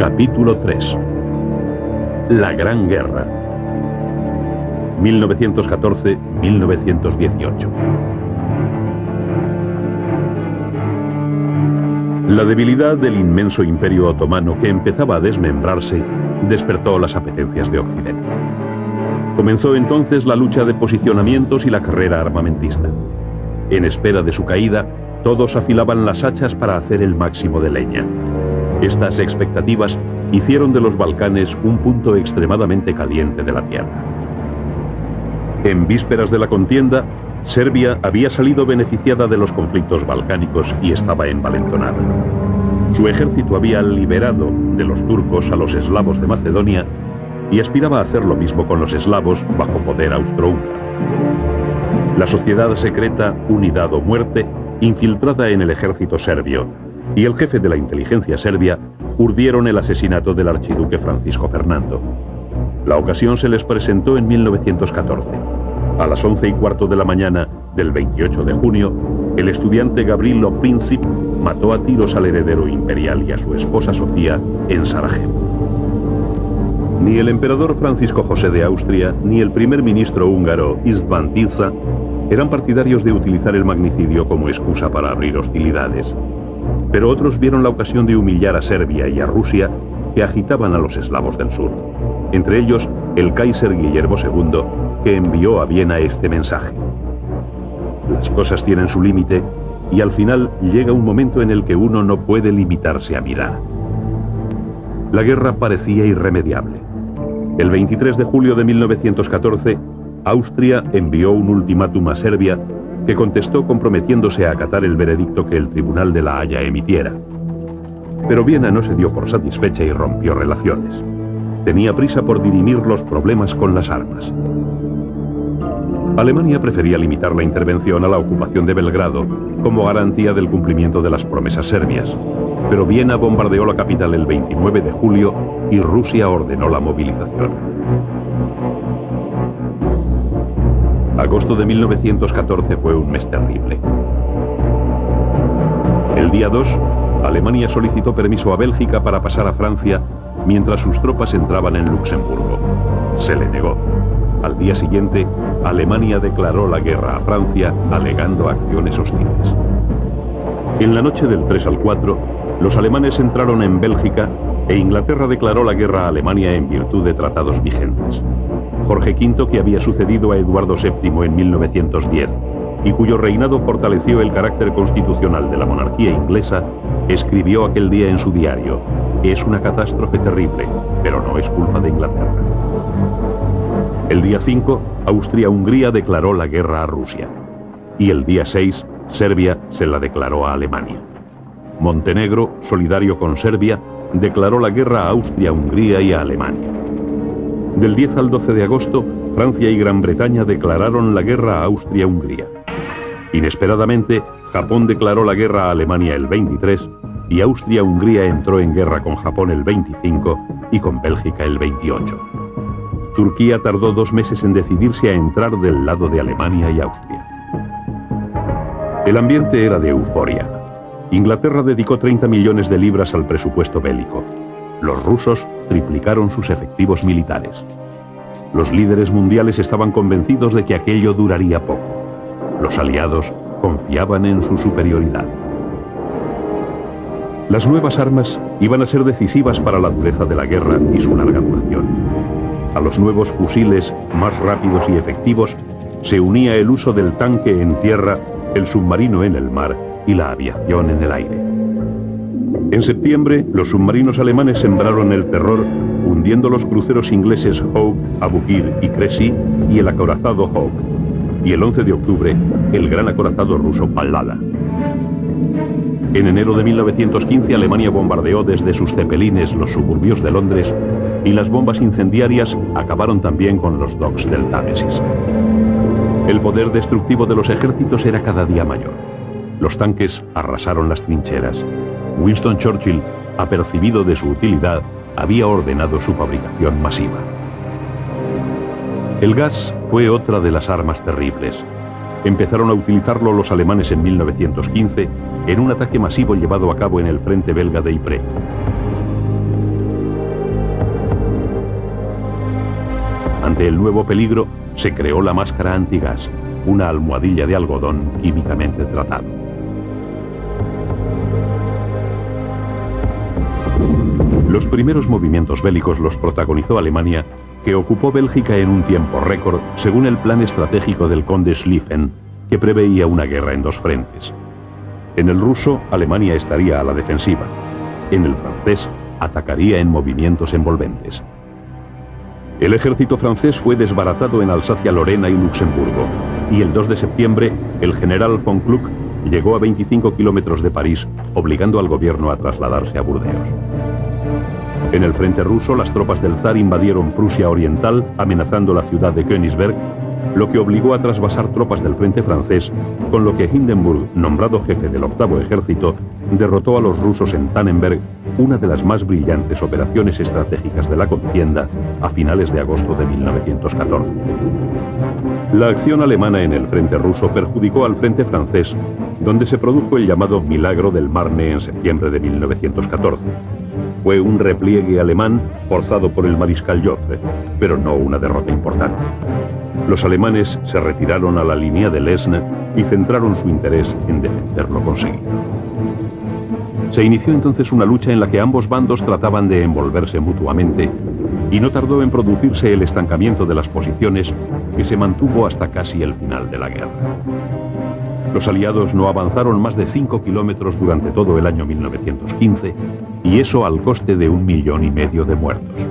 Capítulo 3. La Gran Guerra. 1914-1918. La debilidad del inmenso imperio otomano que empezaba a desmembrarse despertó las apetencias de Occidente. Comenzó entonces la lucha de posicionamientos y la carrera armamentista. En espera de su caída, todos afilaban las hachas para hacer el máximo de leña. Estas expectativas hicieron de los Balcanes un punto extremadamente caliente de la tierra. En vísperas de la contienda, Serbia había salido beneficiada de los conflictos balcánicos y estaba envalentonada. Su ejército había liberado de los turcos a los eslavos de Macedonia y aspiraba a hacer lo mismo con los eslavos bajo poder austrohúngaro. La sociedad secreta Unidad o Muerte, infiltrada en el ejército serbio, y el jefe de la inteligencia serbia urdieron el asesinato del archiduque Francisco Fernando. La ocasión se les presentó en 1914. A las 11:15 de la mañana del 28 de junio, el estudiante Gavrilo Princip mató a tiros al heredero imperial y a su esposa Sofía en Sarajevo. Ni el emperador Francisco José de Austria ni el primer ministro húngaro István Tisza eran partidarios de utilizar el magnicidio como excusa para abrir hostilidades. Pero otros vieron la ocasión de humillar a Serbia y a Rusia, que agitaban a los eslavos del sur. Entre ellos, el Kaiser Guillermo II, que envió a Viena este mensaje: las cosas tienen su límite y al final llega un momento en el que uno no puede limitarse a mirar. La guerra parecía irremediable. El 23 de julio de 1914, Austria envió un ultimátum a Serbia, que contestó comprometiéndose a acatar el veredicto que el Tribunal de La Haya emitiera. Pero Viena no se dio por satisfecha y rompió relaciones. Tenía prisa por dirimir los problemas con las armas. Alemania prefería limitar la intervención a la ocupación de Belgrado como garantía del cumplimiento de las promesas serbias, pero Viena bombardeó la capital el 29 de julio y Rusia ordenó la movilización. Agosto de 1914 fue un mes terrible. El día 2, Alemania solicitó permiso a Bélgica para pasar a Francia mientras sus tropas entraban en Luxemburgo. Se le negó. Al día siguiente, Alemania declaró la guerra a Francia, alegando acciones hostiles. En la noche del 3 al 4, los alemanes entraron en Bélgica e Inglaterra declaró la guerra a Alemania en virtud de tratados vigentes. Jorge V, que había sucedido a Eduardo VII en 1910 y cuyo reinado fortaleció el carácter constitucional de la monarquía inglesa, escribió aquel día en su diario: es una catástrofe terrible, pero no es culpa de Inglaterra. El día 5, Austria-Hungría declaró la guerra a Rusia. Y el día 6, Serbia se la declaró a Alemania. Montenegro, solidario con Serbia, declaró la guerra a Austria-Hungría y a Alemania. Del 10 al 12 de agosto, Francia y Gran Bretaña declararon la guerra a Austria-Hungría. Inesperadamente, Japón declaró la guerra a Alemania el 23 y Austria-Hungría entró en guerra con Japón el 25 y con Bélgica el 28. Turquía tardó 2 meses en decidirse a entrar del lado de Alemania y Austria. El ambiente era de euforia. Inglaterra dedicó 30 millones de libras al presupuesto bélico. Los rusos triplicaron sus efectivos militares. Los líderes mundiales estaban convencidos de que aquello duraría poco. Los aliados confiaban en su superioridad. Las nuevas armas iban a ser decisivas para la dureza de la guerra y su larga duración. A los nuevos fusiles más rápidos y efectivos se unía el uso del tanque en tierra, el submarino en el mar y la aviación en el aire. En septiembre, los submarinos alemanes sembraron el terror, hundiendo los cruceros ingleses Hope, Abukir y Crécy y el acorazado Hawk. Y el 11 de octubre, el gran acorazado ruso Pallada. En enero de 1915, Alemania bombardeó desde sus cepelines los suburbios de Londres y las bombas incendiarias acabaron también con los docks del Támesis. El poder destructivo de los ejércitos era cada día mayor. Los tanques arrasaron las trincheras. Winston Churchill, apercibido de su utilidad, había ordenado su fabricación masiva. El gas fue otra de las armas terribles. Empezaron a utilizarlo los alemanes en 1915 en un ataque masivo llevado a cabo en el frente belga de Ypres. Ante el nuevo peligro, se creó la máscara antigas, una almohadilla de algodón químicamente tratado. Los primeros movimientos bélicos los protagonizó Alemania, que ocupó Bélgica en un tiempo récord, según el plan estratégico del conde Schlieffen, que preveía una guerra en dos frentes. En el ruso, Alemania estaría a la defensiva. En el francés, atacaría en movimientos envolventes. El ejército francés fue desbaratado en Alsacia-Lorena y Luxemburgo, y el 2 de septiembre, el general von Kluck llegó a 25 kilómetros de París, obligando al gobierno a trasladarse a Burdeos. En el frente ruso, las tropas del zar invadieron Prusia Oriental, amenazando la ciudad de Königsberg, lo que obligó a trasvasar tropas del frente francés, con lo que Hindenburg, nombrado jefe del octavo ejército, derrotó a los rusos en Tannenberg, una de las más brillantes operaciones estratégicas de la contienda, a finales de agosto de 1914. La acción alemana en el frente ruso perjudicó al frente francés, donde se produjo el llamado Milagro del Marne en septiembre de 1914. Fue un repliegue alemán forzado por el mariscal Joffre, pero no una derrota importante. Los alemanes se retiraron a la línea de Lesne y centraron su interés en defender lo conseguido. Se inició entonces una lucha en la que ambos bandos trataban de envolverse mutuamente, y no tardó en producirse el estancamiento de las posiciones, que se mantuvo hasta casi el final de la guerra. Los aliados no avanzaron más de 5 kilómetros durante todo el año 1915, y eso al coste de 1,5 millones de muertos.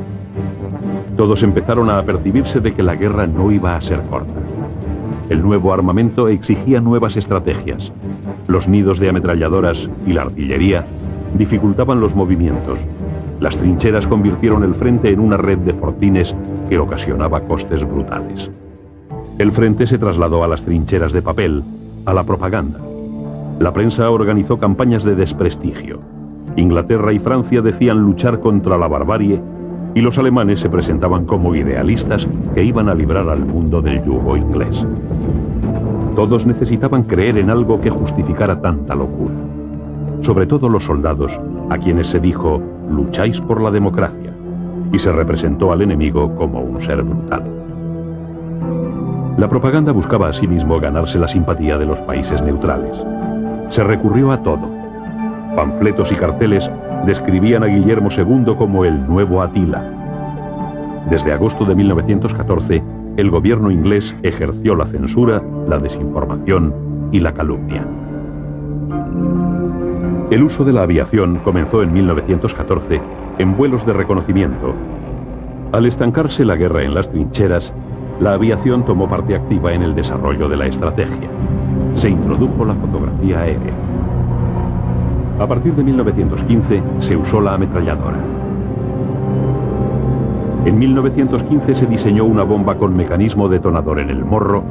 Todos empezaron a apercibirse de que la guerra no iba a ser corta. El nuevo armamento exigía nuevas estrategias. Los nidos de ametralladoras y la artillería dificultaban los movimientos. Las trincheras convirtieron el frente en una red de fortines que ocasionaba costes brutales. El frente se trasladó a las trincheras de papel, a la propaganda. La prensa organizó campañas de desprestigio. Inglaterra y Francia decían luchar contra la barbarie, y los alemanes se presentaban como idealistas que iban a librar al mundo del yugo inglés. Todos necesitaban creer en algo que justificara tanta locura. Sobre todo los soldados, a quienes se dijo, lucháis por la democracia, y se representó al enemigo como un ser brutal. La propaganda buscaba asimismo ganarse la simpatía de los países neutrales. Se recurrió a todo. Panfletos y carteles describían a Guillermo II como el nuevo Atila. Desde agosto de 1914, el gobierno inglés ejerció la censura, la desinformación y la calumnia. El uso de la aviación comenzó en 1914 en vuelos de reconocimiento. Al estancarse la guerra en las trincheras, la aviación tomó parte activa en el desarrollo de la estrategia. Se introdujo la fotografía aérea. A partir de 1915 se usó la ametralladora. En 1915 se diseñó una bomba con mecanismo detonador en el morro,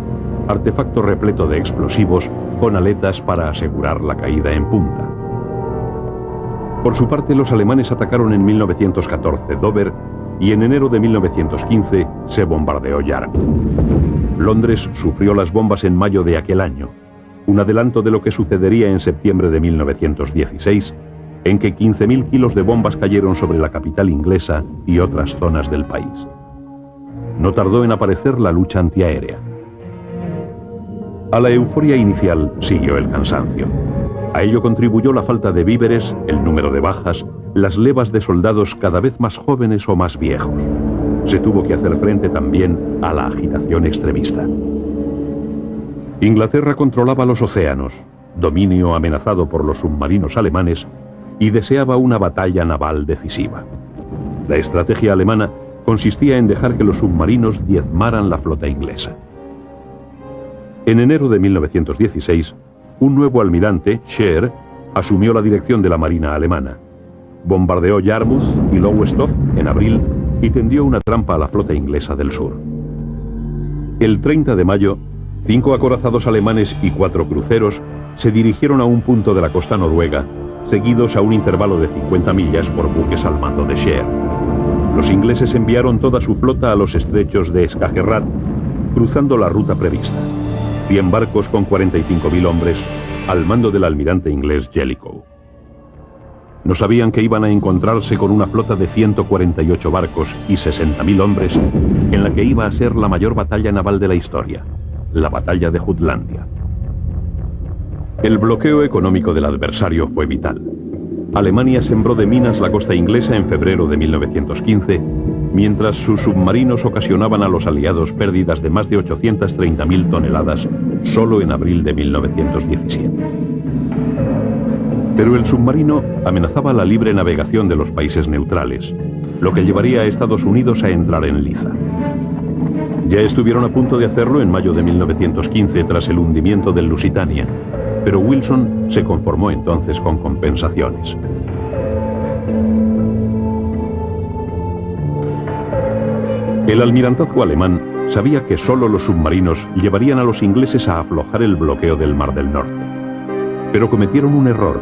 artefacto repleto de explosivos con aletas para asegurar la caída en punta. Por su parte, los alemanes atacaron en 1914 Dover y en enero de 1915 se bombardeó Yarmouth. Londres sufrió las bombas en mayo de aquel año, un adelanto de lo que sucedería en septiembre de 1916, en que 15.000 kilos de bombas cayeron sobre la capital inglesa y otras zonas del país. No tardó en aparecer la lucha antiaérea. A la euforia inicial siguió el cansancio. A ello contribuyó la falta de víveres, el número de bajas, las levas de soldados cada vez más jóvenes o más viejos. Se tuvo que hacer frente también a la agitación extremista. Inglaterra controlaba los océanos, dominio amenazado por los submarinos alemanes, y deseaba una batalla naval decisiva. La estrategia alemana consistía en dejar que los submarinos diezmaran la flota inglesa. En enero de 1916, un nuevo almirante, Scheer, asumió la dirección de la Marina alemana. Bombardeó Yarmouth y Lowestoft en abril y tendió una trampa a la flota inglesa del sur. El 30 de mayo, 5 acorazados alemanes y 4 cruceros se dirigieron a un punto de la costa noruega, seguidos a un intervalo de 50 millas por buques al mando de Scheer. Los ingleses enviaron toda su flota a los estrechos de Skagerrak, cruzando la ruta prevista. 100 barcos con 45.000 hombres al mando del almirante inglés Jellicoe. No sabían que iban a encontrarse con una flota de 148 barcos y 60.000 hombres en la que iba a ser la mayor batalla naval de la historia, la batalla de Jutlandia. El bloqueo económico del adversario fue vital. Alemania sembró de minas la costa inglesa en febrero de 1915, mientras sus submarinos ocasionaban a los aliados pérdidas de más de 830.000 toneladas solo en abril de 1917. Pero el submarino amenazaba la libre navegación de los países neutrales, lo que llevaría a Estados Unidos a entrar en liza. Ya estuvieron a punto de hacerlo en mayo de 1915 tras el hundimiento del Lusitania, pero Wilson se conformó entonces con compensaciones. El almirantazgo alemán sabía que solo los submarinos llevarían a los ingleses a aflojar el bloqueo del Mar del Norte. Pero cometieron un error: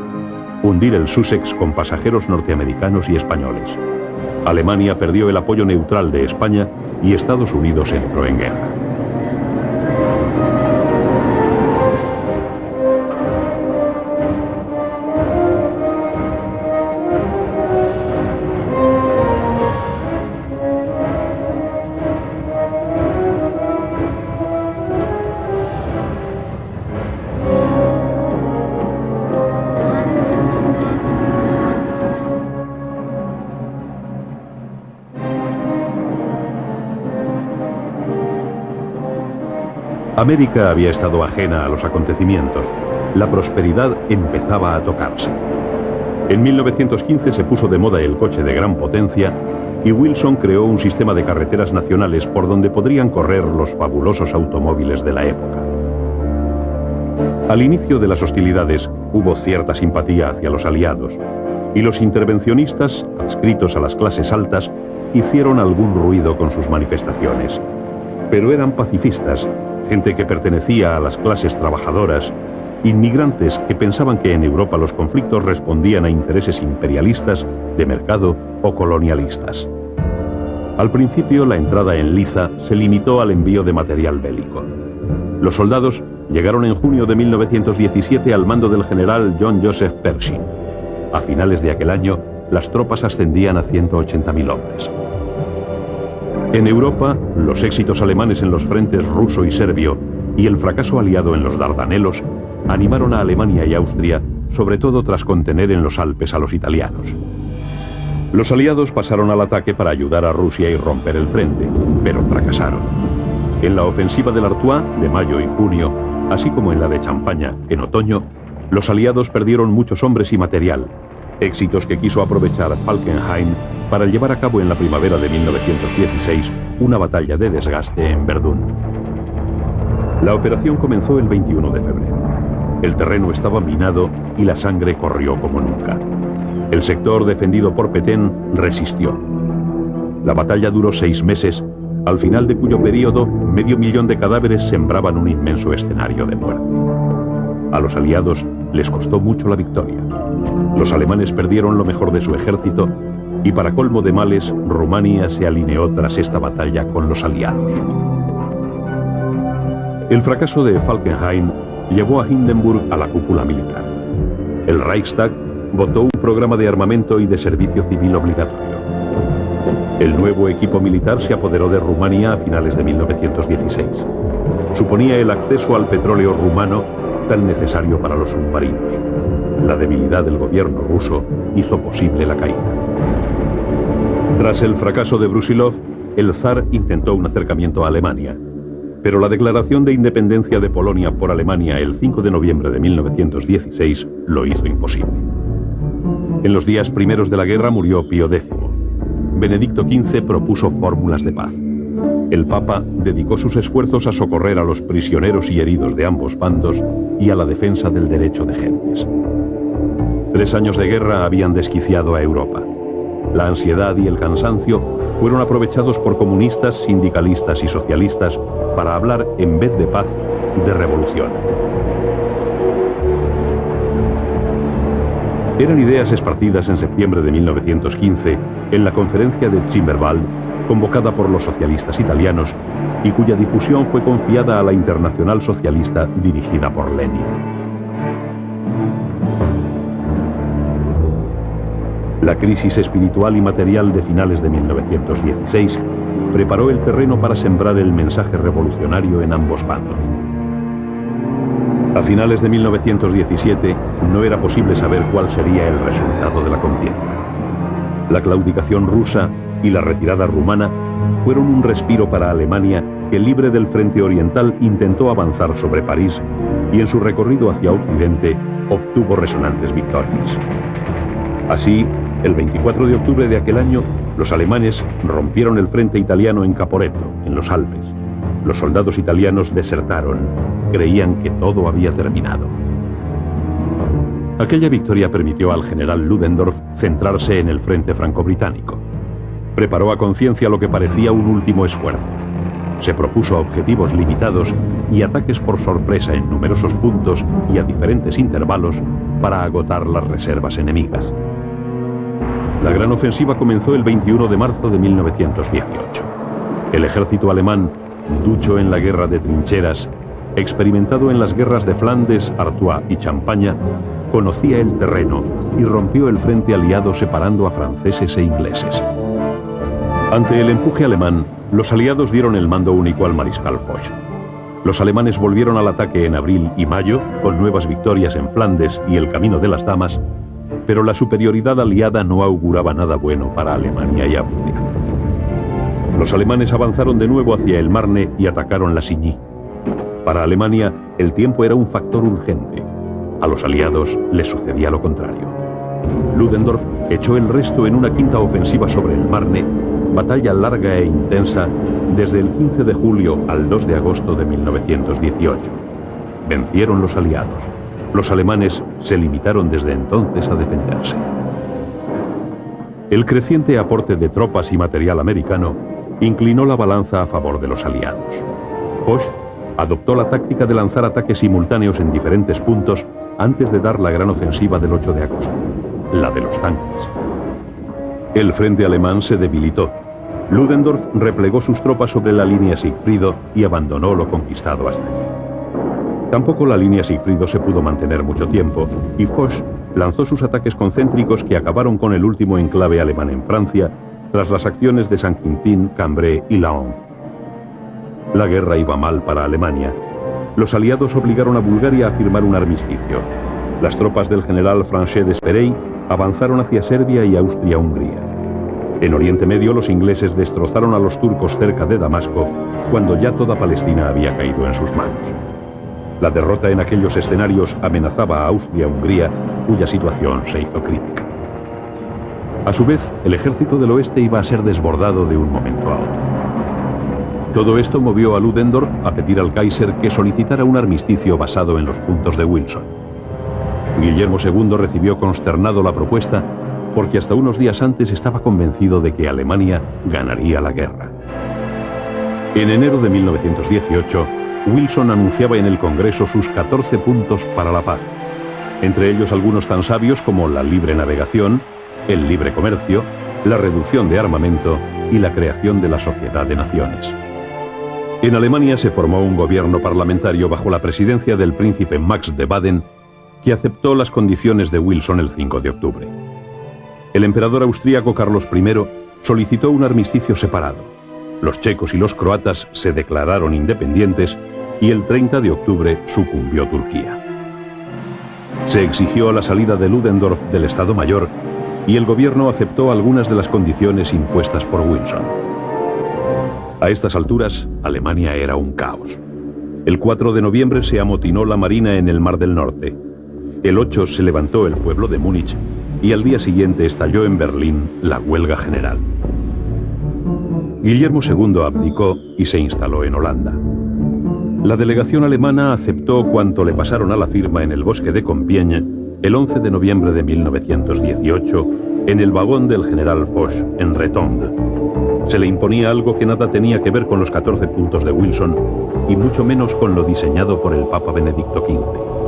hundir el Sussex con pasajeros norteamericanos y españoles. Alemania perdió el apoyo neutral de España y Estados Unidos entró en guerra. América había estado ajena a los acontecimientos. La prosperidad empezaba a tocarse. En 1915 se puso de moda el coche de gran potencia y Wilson creó un sistema de carreteras nacionales por donde podrían correr los fabulosos automóviles de la época. Al inicio de las hostilidades hubo cierta simpatía hacia los aliados y los intervencionistas, adscritos a las clases altas, hicieron algún ruido con sus manifestaciones. Pero eran pacifistas, gente que pertenecía a las clases trabajadoras, inmigrantes que pensaban que en Europa los conflictos respondían a intereses imperialistas, de mercado o colonialistas. Al principio, la entrada en liza se limitó al envío de material bélico. Los soldados llegaron en junio de 1917 al mando del general John Joseph Pershing. A finales de aquel año, las tropas ascendían a 180.000 hombres. En Europa, los éxitos alemanes en los frentes ruso y serbio y el fracaso aliado en los Dardanelos animaron a Alemania y Austria, sobre todo tras contener en los Alpes a los italianos. Los aliados pasaron al ataque para ayudar a Rusia y romper el frente, pero fracasaron. En la ofensiva del Artois de mayo y junio, así como en la de Champaña en otoño, los aliados perdieron muchos hombres y material, éxitos que quiso aprovechar Falkenhayn para llevar a cabo en la primavera de 1916 una batalla de desgaste en Verdún. La operación comenzó el 21 de febrero. El terreno estaba minado y la sangre corrió como nunca. El sector defendido por Petain resistió. La batalla duró 6 meses, al final de cuyo periodo 500.000 de cadáveres sembraban un inmenso escenario de muerte. A los aliados les costó mucho la victoria. Los alemanes perdieron lo mejor de su ejército y, para colmo de males, Rumania se alineó tras esta batalla con los aliados. El fracaso de Falkenhayn llevó a Hindenburg a la cúpula militar. El Reichstag votó un programa de armamento y de servicio civil obligatorio. El nuevo equipo militar se apoderó de Rumania a finales de 1916. Suponía el acceso al petróleo rumano tan necesario para los submarinos. La debilidad del gobierno ruso hizo posible la caída. Tras el fracaso de Brusilov, el zar intentó un acercamiento a Alemania, pero la declaración de independencia de Polonia por Alemania el 5 de noviembre de 1916 lo hizo imposible. En los días primeros de la guerra murió Pío X. Benedicto XV propuso fórmulas de paz. El Papa dedicó sus esfuerzos a socorrer a los prisioneros y heridos de ambos bandos y a la defensa del derecho de gentes. 3 años de guerra habían desquiciado a Europa. La ansiedad y el cansancio fueron aprovechados por comunistas, sindicalistas y socialistas para hablar, en vez de paz, de revolución. Eran ideas esparcidas en septiembre de 1915 en la conferencia de Zimmerwald, convocada por los socialistas italianos y cuya difusión fue confiada a la Internacional Socialista dirigida por Lenin. La crisis espiritual y material de finales de 1916 preparó el terreno para sembrar el mensaje revolucionario en ambos bandos. A finales de 1917 no era posible saber cuál sería el resultado de la contienda. La claudicación rusa y la retirada rumana fueron un respiro para Alemania, que libre del frente oriental intentó avanzar sobre París y en su recorrido hacia Occidente obtuvo resonantes victorias. Así, el 24 de octubre de aquel año, los alemanes rompieron el frente italiano en Caporetto, en los Alpes. Los soldados italianos desertaron, creían que todo había terminado. Aquella victoria permitió al general Ludendorff centrarse en el frente franco-británico. Preparó a conciencia lo que parecía un último esfuerzo. Se propuso objetivos limitados y ataques por sorpresa en numerosos puntos y a diferentes intervalos para agotar las reservas enemigas. La gran ofensiva comenzó el 21 de marzo de 1918. El ejército alemán, ducho en la guerra de trincheras, experimentado en las guerras de Flandes, Artois y Champaña, conocía el terreno y rompió el frente aliado separando a franceses e ingleses. Ante el empuje alemán, los aliados dieron el mando único al mariscal Foch. Los alemanes volvieron al ataque en abril y mayo, con nuevas victorias en Flandes y el Camino de las Damas, pero la superioridad aliada no auguraba nada bueno para Alemania y Austria. Los alemanes avanzaron de nuevo hacia el Marne y atacaron la Signy. Para Alemania, el tiempo era un factor urgente. A los aliados les sucedía lo contrario. Ludendorff echó el resto en una quinta ofensiva sobre el Marne, batalla larga e intensa desde el 15 de julio al 2 de agosto de 1918. Vencieron los aliados. Los alemanes se limitaron desde entonces a defenderse. El creciente aporte de tropas y material americano inclinó la balanza a favor de los aliados. Foch adoptó la táctica de lanzar ataques simultáneos en diferentes puntos antes de dar la gran ofensiva del 8 de agosto, la de los tanques. El frente alemán se debilitó. Ludendorff replegó sus tropas sobre la línea Sigfrido y abandonó lo conquistado hasta allí. Tampoco la línea Sigfrido se pudo mantener mucho tiempo y Foch lanzó sus ataques concéntricos que acabaron con el último enclave alemán en Francia tras las acciones de Saint-Quentin, Cambrai y Laon. La guerra iba mal para Alemania. Los aliados obligaron a Bulgaria a firmar un armisticio. Las tropas del general Franchet d'Esperey avanzaron hacia Serbia y Austria-Hungría. En Oriente Medio, los ingleses destrozaron a los turcos cerca de Damasco, cuando ya toda Palestina había caído en sus manos. La derrota en aquellos escenarios amenazaba a Austria-Hungría, cuya situación se hizo crítica. A su vez, el ejército del oeste iba a ser desbordado de un momento a otro. Todo esto movió a Ludendorff a pedir al Kaiser que solicitara un armisticio basado en los puntos de Wilson. Guillermo II recibió consternado la propuesta porque hasta unos días antes estaba convencido de que Alemania ganaría la guerra. En enero de 1918, Wilson anunciaba en el Congreso sus 14 puntos para la paz, entre ellos algunos tan sabios como la libre navegación, el libre comercio, la reducción de armamento y la creación de la Sociedad de Naciones. En Alemania se formó un gobierno parlamentario bajo la presidencia del príncipe Max de Baden, que aceptó las condiciones de Wilson el 5 de octubre. El emperador austríaco Carlos I solicitó un armisticio separado. Los checos y los croatas se declararon independientes y el 30 de octubre sucumbió Turquía. Se exigió la salida de Ludendorff del Estado Mayor y el gobierno aceptó algunas de las condiciones impuestas por Wilson. A estas alturas, Alemania era un caos. El 4 de noviembre se amotinó la marina en el Mar del Norte. El 8 se levantó el pueblo de Múnich y al día siguiente estalló en Berlín la huelga general. Guillermo II abdicó y se instaló en Holanda. La delegación alemana aceptó cuanto le pasaron a la firma en el bosque de Compiègne el 11 de noviembre de 1918 en el vagón del general Foch en Retongue. Se le imponía algo que nada tenía que ver con los 14 puntos de Wilson y mucho menos con lo diseñado por el Papa Benedicto XV.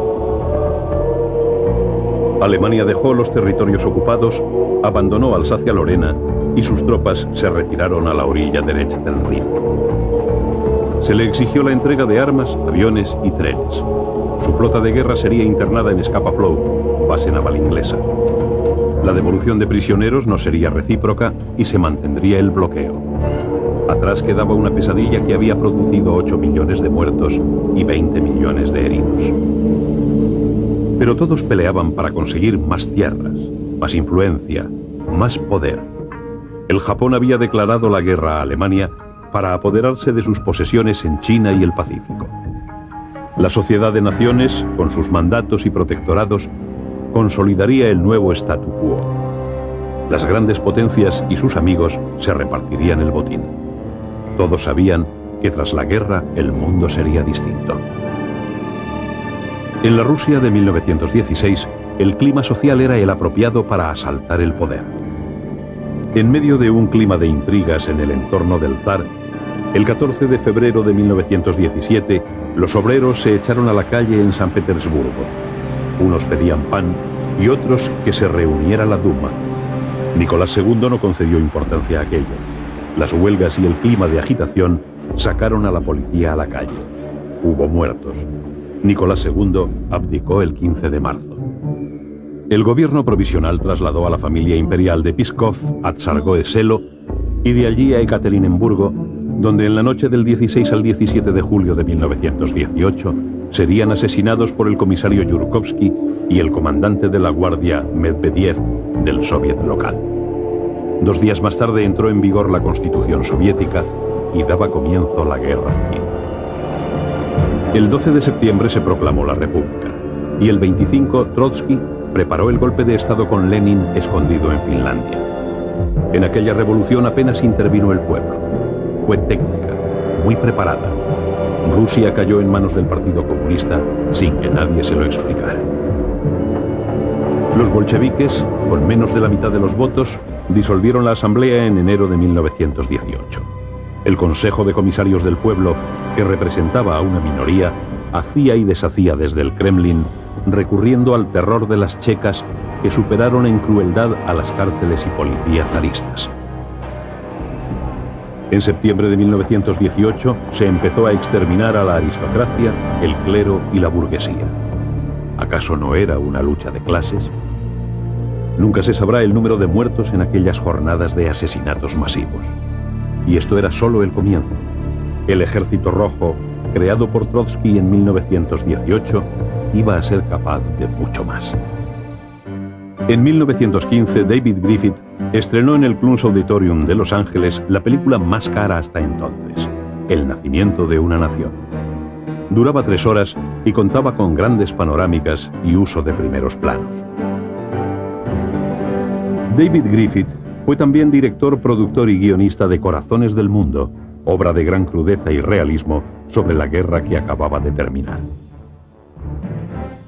Alemania dejó los territorios ocupados, abandonó Alsacia-Lorena y sus tropas se retiraron a la orilla derecha del Rin. Se le exigió la entrega de armas, aviones y trenes. Su flota de guerra sería internada en Scapa Flow, base naval inglesa. La devolución de prisioneros no sería recíproca y se mantendría el bloqueo. Atrás quedaba una pesadilla que había producido 8 millones de muertos y 20 millones de heridos. Pero todos peleaban para conseguir más tierras, más influencia, más poder. El Japón había declarado la guerra a Alemania para apoderarse de sus posesiones en China y el Pacífico. La Sociedad de Naciones, con sus mandatos y protectorados, consolidaría el nuevo statu quo. Las grandes potencias y sus amigos se repartirían el botín. Todos sabían que tras la guerra el mundo sería distinto. En la Rusia de 1916, el clima social era el apropiado para asaltar el poder. En medio de un clima de intrigas en el entorno del zar, el 14 de febrero de 1917, los obreros se echaron a la calle en San Petersburgo. Unos pedían pan y otros que se reuniera la Duma. Nicolás II no concedió importancia a aquello. Las huelgas y el clima de agitación sacaron a la policía a la calle. Hubo muertos. Nicolás II abdicó el 15 de marzo. El gobierno provisional trasladó a la familia imperial de Pskov a Tsarskoye Selo y de allí a Ekaterinenburgo, donde en la noche del 16 al 17 de julio de 1918 serían asesinados por el comisario Yurkovsky y el comandante de la guardia Medvedev del soviet local. 2 días más tarde entró en vigor la Constitución soviética y daba comienzo la guerra civil. El 12 de septiembre se proclamó la República y el 25 Trotsky preparó el golpe de Estado con Lenin escondido en Finlandia. En aquella revolución apenas intervino el pueblo. Fue técnica, muy preparada. Rusia cayó en manos del Partido Comunista sin que nadie se lo explicara. Los bolcheviques, con menos de la mitad de los votos, disolvieron la asamblea en enero de 1918. El Consejo de Comisarios del Pueblo, que representaba a una minoría, hacía y deshacía desde el Kremlin, recurriendo al terror de las checas que superaron en crueldad a las cárceles y policías zaristas. En septiembre de 1918 se empezó a exterminar a la aristocracia, el clero y la burguesía. ¿Acaso no era una lucha de clases? Nunca se sabrá el número de muertos en aquellas jornadas de asesinatos masivos. Y esto era solo el comienzo. El Ejército Rojo, creado por Trotsky en 1918, iba a ser capaz de mucho más. En 1915, David Griffith estrenó en el Clunes Auditorium de Los Ángeles la película más cara hasta entonces, El nacimiento de una nación. Duraba 3 horas y contaba con grandes panorámicas y uso de primeros planos. David Griffith fue también director, productor y guionista de Corazones del Mundo, obra de gran crudeza y realismo sobre la guerra que acababa de terminar.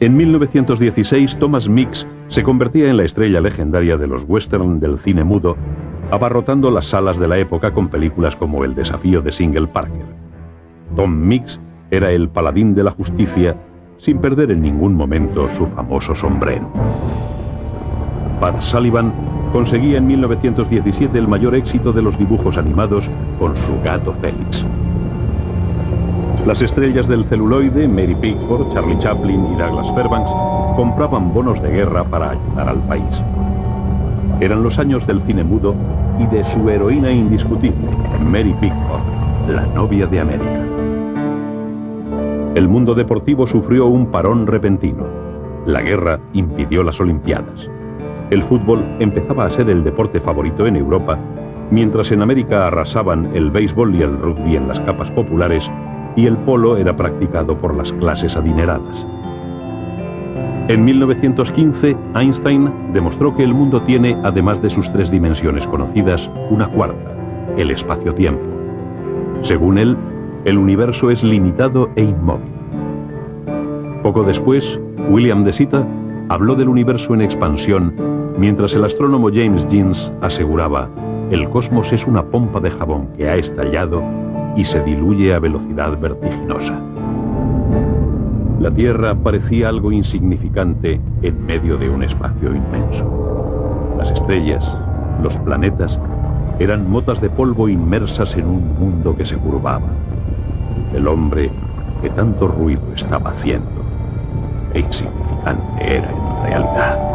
En 1916, Thomas Mix se convertía en la estrella legendaria de los western del cine mudo, abarrotando las salas de la época con películas como El desafío de Single Parker. Tom Mix era el paladín de la justicia, sin perder en ningún momento su famoso sombrero. Pat Sullivan conseguía en 1917 el mayor éxito de los dibujos animados con su gato Félix. Las estrellas del celuloide, Mary Pickford, Charlie Chaplin y Douglas Fairbanks, compraban bonos de guerra para ayudar al país. Eran los años del cine mudo y de su heroína indiscutible, Mary Pickford, la novia de América. El mundo deportivo sufrió un parón repentino. La guerra impidió las Olimpiadas. El fútbol empezaba a ser el deporte favorito en Europa, mientras en América arrasaban el béisbol y el rugby en las capas populares y el polo era practicado por las clases adineradas. En 1915, Einstein demostró que el mundo tiene, además de sus 3 dimensiones conocidas, una cuarta, el espacio-tiempo. Según él, el universo es limitado e inmóvil. Poco después, William de Sitter habló del universo en expansión, mientras el astrónomo James Jeans aseguraba: el cosmos es una pompa de jabón que ha estallado y se diluye a velocidad vertiginosa. La Tierra parecía algo insignificante en medio de un espacio inmenso. Las estrellas, los planetas, eran motas de polvo inmersas en un mundo que se curvaba. El hombre que tanto ruido estaba haciendo e insignificante era en realidad.